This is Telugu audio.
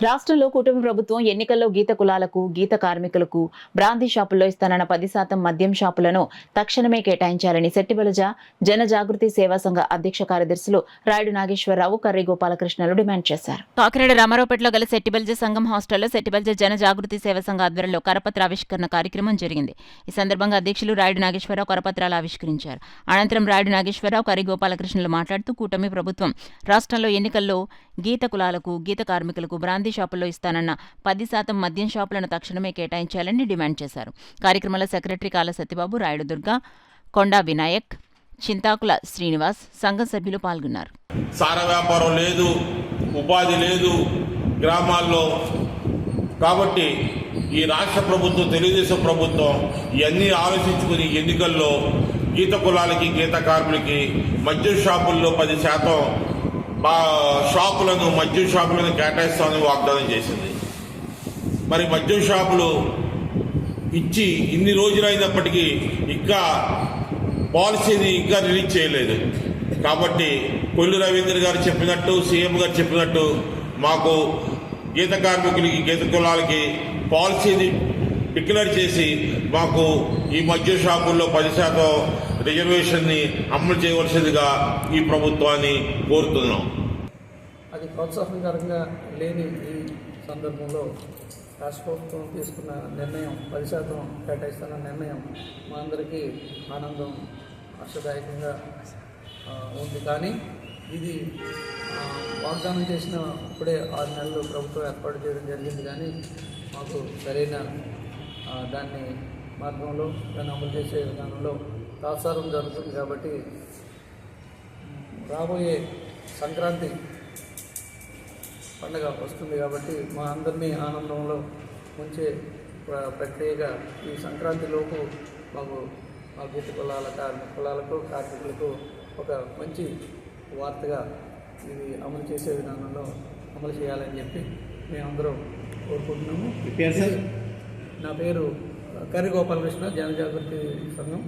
రాష్ట్రంలో కూటమి ప్రభుత్వం ఎన్నికల్లో గీత కులాలకు, గీత కార్మికులకు, బ్రాందీ షాపుల్లో ఇస్తానన్న 10% మద్యం షాపులను తక్షణమే కేటాయించాలని సెట్టిబలజ జన జాగృతి సేవా సంఘ అధ్యక్ష కార్యదర్శులు రాయుడు నాగేశ్వరరావు, కర్రి గోపాలకృష్ణలు డిమాండ్ చేశారు. కాకినాడ రామారావుపేటలో గల సెట్టిబలజ సంఘం హాస్టల్లో సెట్టిబలజ జన జాగృతి సేవా సంఘ ఆధ్వర్యంలో కరపత్ర ఆవిష్కరణ కార్యక్రమం జరిగింది. ఈ సందర్భంగా అధ్యక్షులు రాయుడు నాగేశ్వరరావు కరపత్రాలు ఆవిష్కరించారు. అనంతరం రాయుడు నాగేశ్వరరావు, కర్రి గోపాలకృష్ణలు మాట్లాడుతూ కూటమి ప్రభుత్వం రాష్ట్రంలో ఎన్నికల్లో గీత కులాలకు, గీత కార్మికులకు బ్రాందీ షాపుల్లో ఇస్తానన్న 10% మద్యం షాపులను తక్షణమే కేటాయించాలని డిమాండ్ చేశారు. కార్యక్రమంలో సెక్రటరీ కాల సత్యబాబు, రాయుడు దుర్గా, కొండా వినాయక్, చింతాకుల శ్రీనివాస్, సంఘ సభ్యులు పాల్గొన్నారు. సార వ్యాపారం లేదు, ఉపాధి లేదు గ్రామాల్లో. కాబట్టి ఈ రాష్ట్ర ప్రభుత్వం, తెలుగుదేశం ప్రభుత్వం ఇవన్నీ ఆలోచించుకుని ఎన్నికల్లో గీత కులాలకి, గీత కార్మికులకి మద్యం షాపుల్లో 10% మద్యం షాపులను కేటాయిస్తామని వాగ్దానం చేసింది. మరి మద్యం షాపులు ఇచ్చి ఇన్ని రోజులైనప్పటికీ ఇంకా పాలసీని ఇంకా రిలీజ్ చేయలేదు. కాబట్టి కొల్లు రవీంద్ర గారు చెప్పినట్టు, సీఎం గారు చెప్పినట్టు మాకు గీత కార్మికులకి, గీత కులాలకి పాలసీని డిక్లేర్ చేసి మాకు ఈ మద్యం షాపుల్లో 10% రిజర్వేషన్ని అమలు చేయవలసిందిగా ఈ ప్రభుత్వాన్ని కోరుతున్నాం. అది ప్రోత్సాహకరంగా లేని ఈ సందర్భంలో రాష్ట్ర ప్రభుత్వం తీసుకున్న నిర్ణయం 10% కేటాయిస్తున్న నిర్ణయం మా అందరికీ ఆనందం, హర్షదాయకంగా ఉంది. కానీ ఇది వాగ్దానం చేసిన ఇప్పుడే 6 నెలలు ప్రభుత్వం ఏర్పాటు చేయడం జరిగింది. కానీ మాకు సరైన దాన్ని మార్గంలో దాన్ని అమలు చేసే విధానంలో తాత్సారం జరుగుతుంది. కాబట్టి రాబోయే సంక్రాంతి పండుగ వస్తుంది. కాబట్టి మా అందరినీ ఆనందంలో ఉంచే ప్రక్రియగా ఈ సంక్రాంతిలోపు మాకు మా గీత కులాలకు, కార్మికులకు ఒక మంచి వార్తగా ఇది అమలు చేసే విధానంలో అమలు చేయాలని చెప్పి మేమందరం కోరుకుంటున్నాము. నా పేరు కర్రి గోపాలకృష్ణ, జనజాగృతి సంఘం.